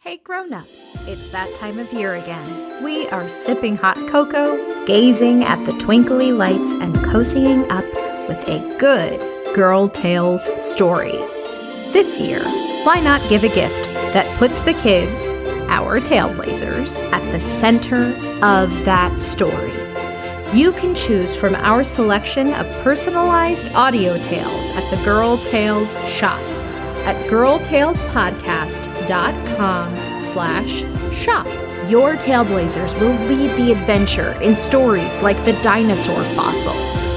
Hey Grownups, it's that time of year again. We are sipping hot cocoa, gazing at the twinkly lights, and cozying up with a good Girl Tales story. This year, why not give a gift that puts the kids, our Tailblazers, at the center of that story? You can choose from our selection of personalized audio tales at the Girl Tales shop at girltalespodcast.com/shop. Your Tailblazers will lead the adventure in stories like the dinosaur fossil,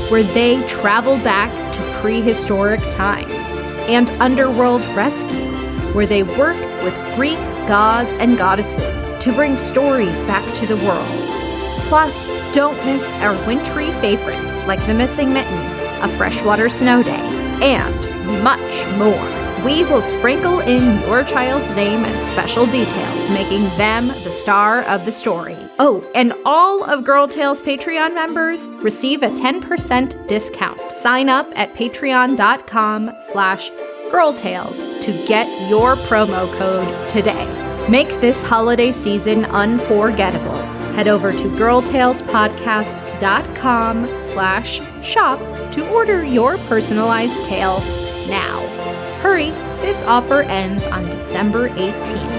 where they travel back to prehistoric times, and Underworld Rescue, where they work with Greek gods and goddesses to bring stories back to the world. Plus, don't miss our wintry favorites like The Missing Mitten, A Freshwater Snow Day, and much more. We will sprinkle in your child's name and special details, making them the star of the story. Oh, and all of Girl Tales Patreon members receive a 10% discount. Sign up at patreon.com/girltales to get your promo code today. Make this holiday season unforgettable. Head over to girltalespodcast.com/shop to order your personalized tale now. Hurry, this offer ends on December 18th.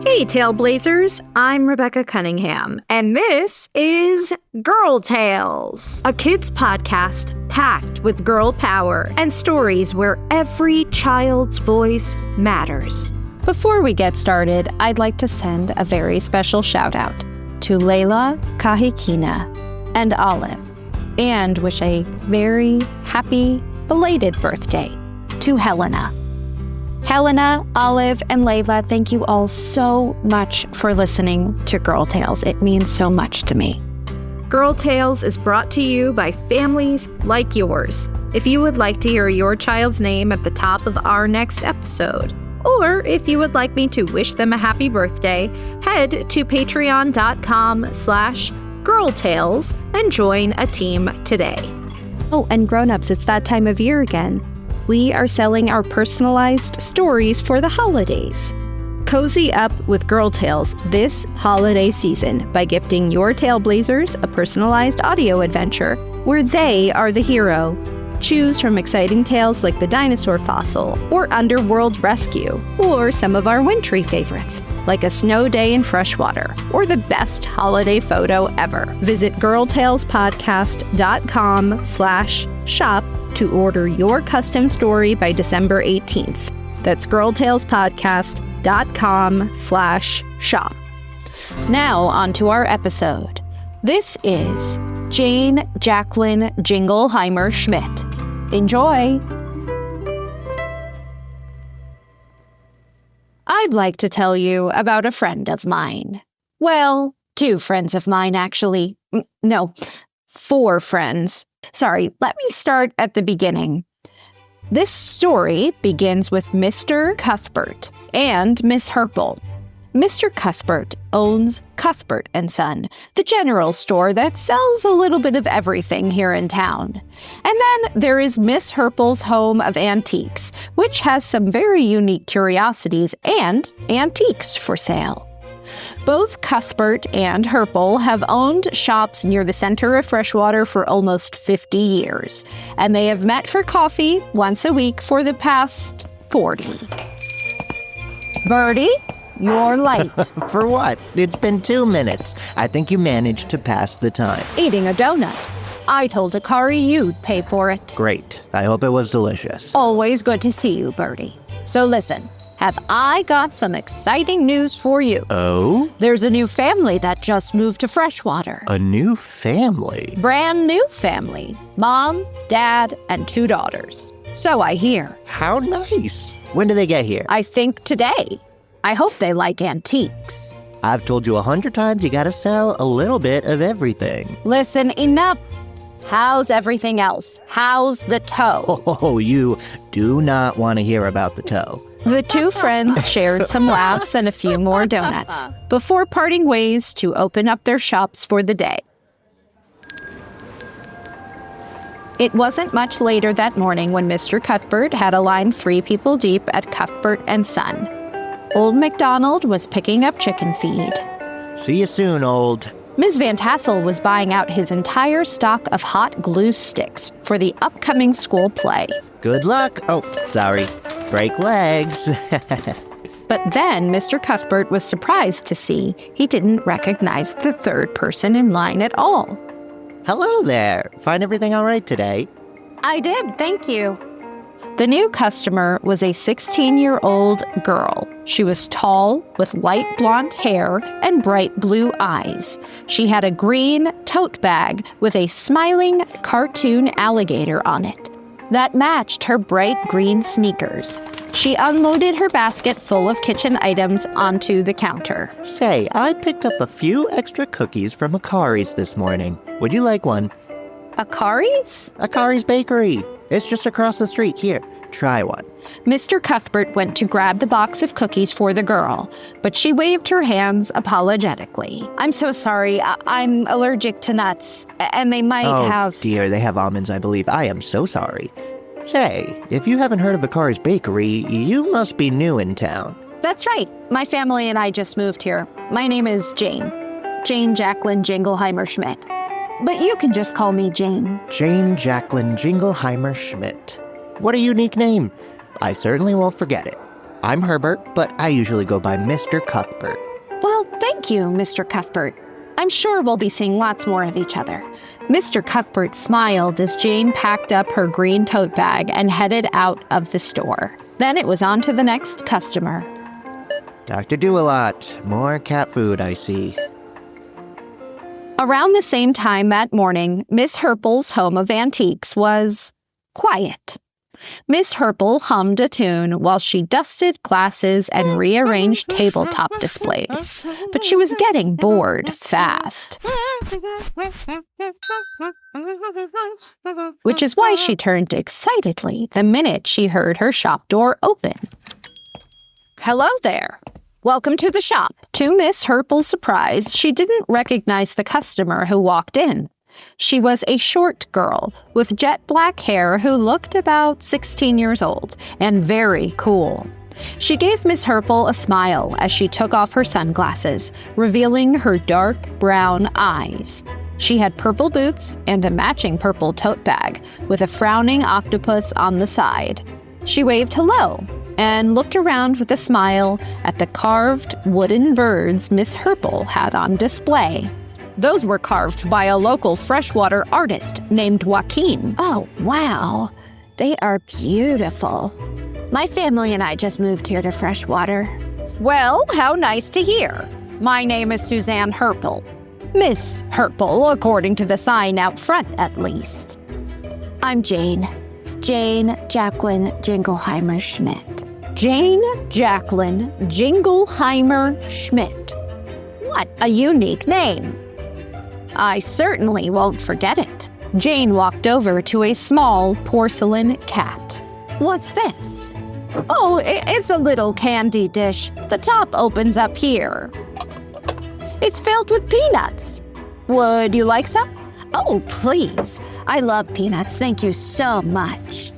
Hey Tailblazers, I'm Rebecca Cunningham, and this is Girl Tales, a kids podcast packed with girl power and stories where every child's voice matters. Before we get started, I'd like to send a very special shout out to Layla, Kahikina, and Olive, and wish a very happy belated birthday to Helena. Helena, Olive, and Layla, thank you all so much for listening to Girl Tales. It means so much to me. Girl Tales is brought to you by families like yours. If you would like to hear your child's name at the top of our next episode, or if you would like me to wish them a happy birthday, head to patreon.com/girltales and join a team today. Oh, and Grownups, it's that time of year again. We are selling our personalized stories for the holidays. Cozy up with Girl Tales this holiday season by gifting your Tailblazers a personalized audio adventure where they are the hero. Choose from exciting tales like the dinosaur fossil or Underworld Rescue, or some of our wintry favorites like A Snow Day in Freshwater or the best holiday photo ever. Visit girltalespodcast.com/shop to order your custom story by December 18th. That's girltalespodcast.com/shop. Now on to our episode. This is Jane Jacqueline Jingleheimer Schmidt. Enjoy! I'd like to tell you about a friend of mine. Well, two friends of mine, actually. No, 4 friends. Sorry, let me start at the beginning. This story begins with Mr. Cuthbert and Miss Herpel. Mr. Cuthbert owns Cuthbert & Son, the general store that sells a little bit of everything here in town. And then there is Miss Herpel's Home of Antiques, which has some very unique curiosities and antiques for sale. Both Cuthbert and Herpel have owned shops near the center of Freshwater for almost 50 years, and they have met for coffee once a week for the past 40. Birdie? You're late. For what? It's been 2 minutes. I think you managed to pass the time. Eating a donut. I told Akari you'd pay for it. Great. I hope it was delicious. Always good to see you, Birdie. So listen, have I got some exciting news for you. Oh? There's a new family that just moved to Freshwater. A new family? Brand new family. Mom, Dad, and 2 daughters. So I hear. How nice. When do they get here? I think today. I hope they like antiques. I've told you 100 times you gotta sell a little bit of everything. Listen, enough. How's everything else? How's the toe? Oh, you do not want to hear about the toe. The 2 friends shared some laughs and a few more donuts before parting ways to open up their shops for the day. It wasn't much later that morning when Mr. Cuthbert had a line 3 people deep at Cuthbert and Son. Old MacDonald was picking up chicken feed. See you soon, old. Ms. Van Tassel was buying out his entire stock of hot glue sticks for the upcoming school play. Good luck. Oh, sorry. Break legs. But then Mr. Cuthbert was surprised to see he didn't recognize the third person in line at all. Hello there. Find everything all right today? I did, thank you. The new customer was a 16-year-old girl. She was tall, with light blonde hair and bright blue eyes. She had a green tote bag with a smiling cartoon alligator on it that matched her bright green sneakers. She unloaded her basket full of kitchen items onto the counter. Say, I picked up a few extra cookies from Akari's this morning. Would you like one? Akari's? Akari's Bakery. It's just across the street. Here, try one. Mr. Cuthbert went to grab the box of cookies for the girl, but she waved her hands apologetically. I'm so sorry. I'm allergic to nuts, and they might have... Oh dear, they have almonds, I believe. I am so sorry. Say, if you haven't heard of Akari's Bakery, you must be new in town. That's right. My family and I just moved here. My name is Jane. Jane Jacqueline Jingleheimer Schmidt. But you can just call me Jane. Jane Jacqueline Jingleheimer Schmidt. What a unique name. I certainly won't forget it. I'm Herbert, but I usually go by Mr. Cuthbert. Well, thank you, Mr. Cuthbert. I'm sure we'll be seeing lots more of each other. Mr. Cuthbert smiled as Jane packed up her green tote bag and headed out of the store. Then it was on to the next customer. Dr. Do-A-Lot. More cat food, I see. Around the same time that morning, Miss Herple's home of antiques was quiet. Miss Herple hummed a tune while she dusted glasses and rearranged tabletop displays, but she was getting bored fast. Which is why she turned excitedly the minute she heard her shop door open. Hello there. Welcome to the shop. To Miss Herple's surprise, she didn't recognize the customer who walked in. She was a short girl with jet black hair who looked about 16 years old and very cool. She gave Miss Herple a smile as she took off her sunglasses, revealing her dark brown eyes. She had purple boots and a matching purple tote bag with a frowning octopus on the side. She waved hello and looked around with a smile at the carved wooden birds Miss Herple had on display. Those were carved by a local freshwater artist named Joaquin. Oh, wow. They are beautiful. My family and I just moved here to Freshwater. Well, how nice to hear. My name is Suzanne Herple. Miss Herple, according to the sign out front, at least. I'm Jane. Jane Jacqueline Jingleheimer Schmidt. Jane Jacqueline Jingleheimer Schmidt. What a unique name. I certainly won't forget it. Jane walked over to a small porcelain cat. What's this? Oh, it's a little candy dish. The top opens up here. It's filled with peanuts. Would you like some? Oh, please. I love peanuts. Thank you so much.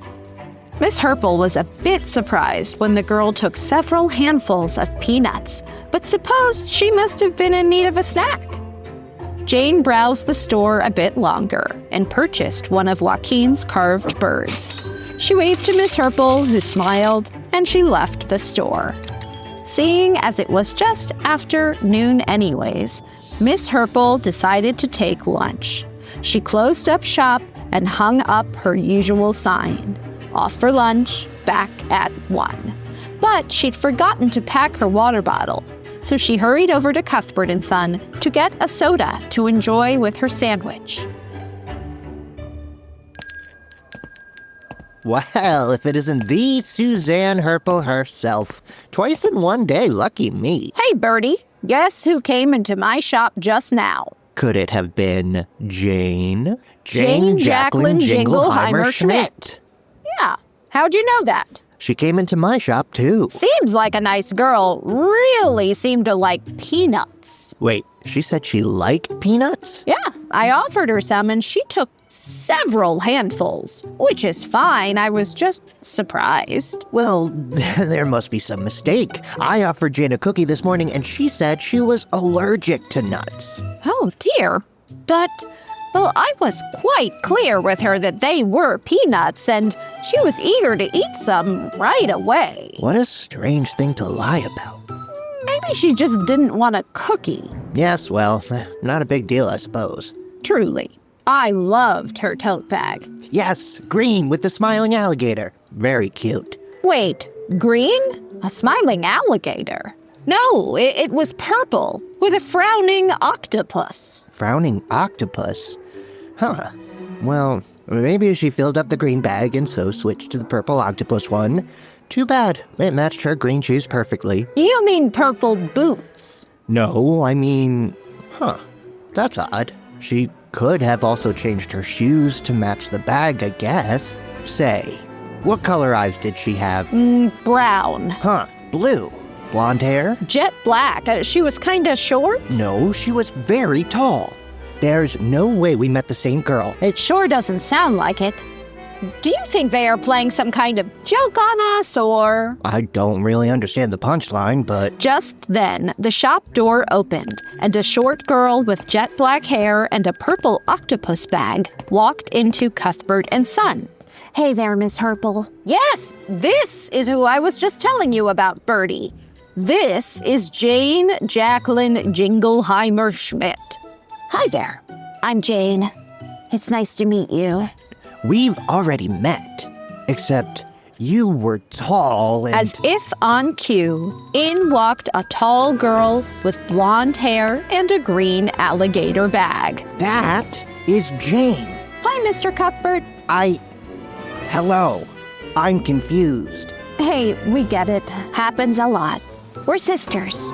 Miss Herple was a bit surprised when the girl took several handfuls of peanuts, but supposed she must have been in need of a snack. Jane browsed the store a bit longer and purchased one of Joaquin's carved birds. She waved to Miss Herple, who smiled, and she left the store. Seeing as it was just after noon anyways, Miss Herple decided to take lunch. She closed up shop and hung up her usual sign. Off for lunch, back at 1. But she'd forgotten to pack her water bottle, so she hurried over to Cuthbert and Son to get a soda to enjoy with her sandwich. Well, if it isn't the Suzanne Herple herself. Twice in one day, lucky me. Hey, Bertie, guess who came into my shop just now? Could it have been Jane? Jane Jacqueline Jingleheimer Schmidt. Yeah, how'd you know that? She came into my shop, too. Seems like a nice girl. Really seemed to like peanuts. Wait, she said she liked peanuts? Yeah, I offered her some and she took several handfuls, which is fine. I was just surprised. Well, there must be some mistake. I offered Jane a cookie this morning and she said she was allergic to nuts. Oh dear. But, well, I was quite clear with her that they were peanuts and she was eager to eat some right away. What a strange thing to lie about. Maybe she just didn't want a cookie. Yes, well, not a big deal, I suppose. Truly. I loved her tote bag. Yes, green with the smiling alligator. Very cute. Wait, green? A smiling alligator? No, it was purple with a frowning octopus. Frowning octopus? Huh. Well, maybe she filled up the green bag and so switched to the purple octopus one. Too bad. It matched her green shoes perfectly. You mean purple boots? No, I mean... That's odd. She could have also changed her shoes to match the bag, I guess. Say, what color eyes did she have? Brown. Blue. Blonde hair? Jet black. She was kinda short? No, she was very tall. There's no way we met the same girl. It sure doesn't sound like it. Do you think they are playing some kind of joke on us, or? I don't really understand the punchline, but... Just then, the shop door opened, and a short girl with jet black hair and a purple octopus bag walked into Cuthbert and Son. Hey there, Miss Herpel. Yes, this is who I was just telling you about, Bertie. This is Jane Jacqueline Jingleheimer Schmidt. Hi there. I'm Jane. It's nice to meet you. We've already met, except you were tall and... As if on cue, in walked a tall girl with blonde hair and a green alligator bag. That is Jane. Hi, Mr. Cuthbert. Hello. I'm confused. Hey, we get it. Happens a lot. We're sisters.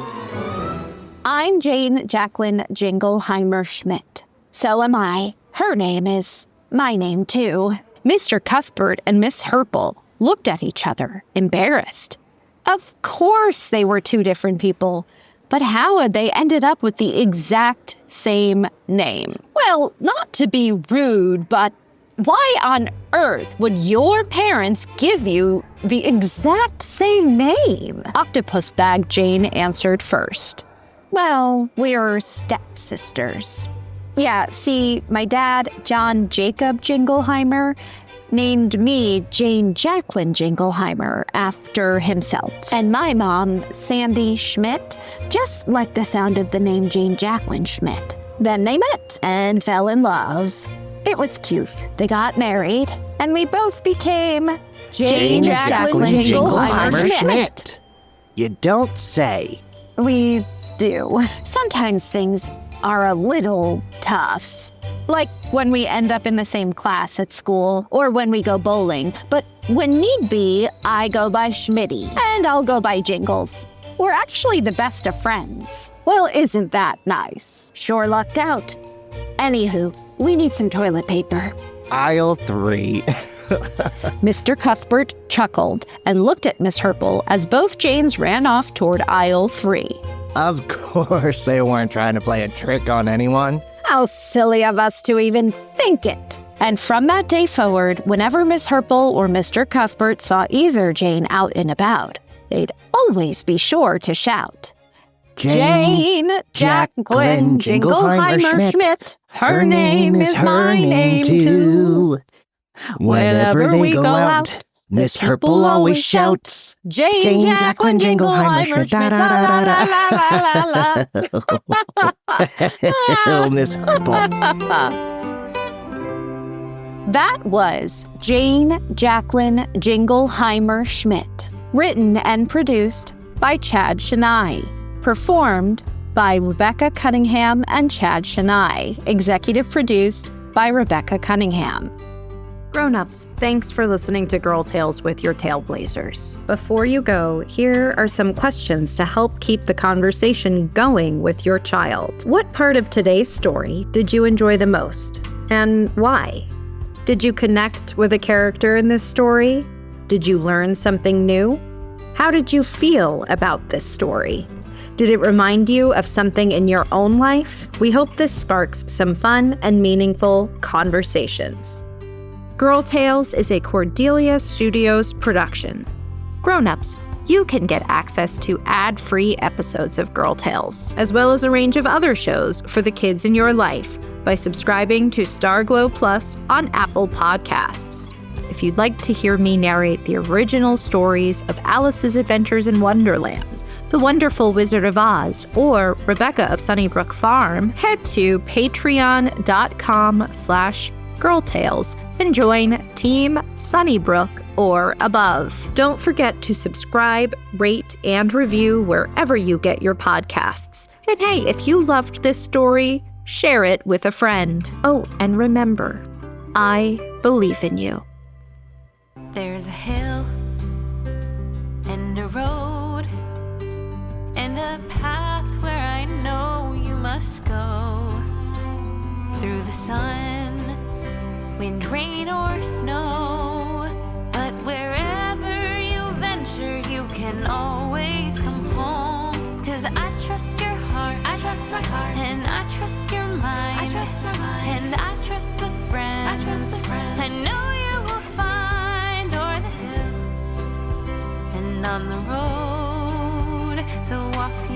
I'm Jane Jacqueline Jingleheimer Schmidt. So am I. Her name is... my name, too. Mr. Cuthbert and Miss Herpel looked at each other, embarrassed. Of course they were two different people, but how had they ended up with the exact same name? Well, not to be rude, but why on earth would your parents give you the exact same name? Octopus Bag Jane answered first. Well, we're stepsisters. Yeah, see, my dad, John Jacob Jingleheimer, named me Jane Jacqueline Jingleheimer after himself. And my mom, Sandy Schmidt, just liked the sound of the name Jane Jacqueline Schmidt. Then they met and fell in love. It was cute. They got married, and we both became Jane Jacqueline Jingleheimer Schmidt. You don't say. We do. Sometimes things are a little tough. Like when we end up in the same class at school, or when we go bowling. But when need be, I go by Schmitty, and I'll go by Jingles. We're actually the best of friends. Well, isn't that nice? Sure lucked out. Anywho, we need some toilet paper. Aisle 3. Mr. Cuthbert chuckled and looked at Miss Herpel as both Janes ran off toward aisle 3. Of course they weren't trying to play a trick on anyone. How silly of us to even think it. And from that day forward, whenever Miss Herpel or Mr. Cuthbert saw either Jane out and about, they'd always be sure to shout, Jane Jacqueline Jingleheimer Schmidt. Her name is my name too. Whenever they go out, Miss Herpel always shouts, Jane Jacqueline Jingleheimer Schmidt. Oh, Miss Herpel. That was Jane Jacqueline Jingleheimer Schmidt, written and produced by Chad Chenail, performed by Rebecca Cunningham and Chad Chenail, executive produced by Rebecca Cunningham. Grownups, thanks for listening to Girl Tales with your Tailblazers. Before you go, here are some questions to help keep the conversation going with your child. What part of today's story did you enjoy the most, and why? Did you connect with a character in this story? Did you learn something new? How did you feel about this story? Did it remind you of something in your own life? We hope this sparks some fun and meaningful conversations. Girl Tales is a Cordelia Studios production. Grownups, you can get access to ad-free episodes of Girl Tales, as well as a range of other shows for the kids in your life by subscribing to Starglow Plus on Apple Podcasts. If you'd like to hear me narrate the original stories of Alice's Adventures in Wonderland, The Wonderful Wizard of Oz, or Rebecca of Sunnybrook Farm, head to patreon.com/girltales and join Team Sunnybrook or above. Don't forget to subscribe, rate, and review wherever you get your podcasts. And hey, if you loved this story, share it with a friend. Oh, and remember, I believe in you. There's a hill and a road and a path where I know you must go. Through the sun, wind, rain, or snow. But wherever you venture, you can always come home. 'Cause I trust your heart, I trust my heart, and I trust your mind, I trust my mind, and I trust the friends, I trust the friends I know you will find o'er the hill and on the road. So off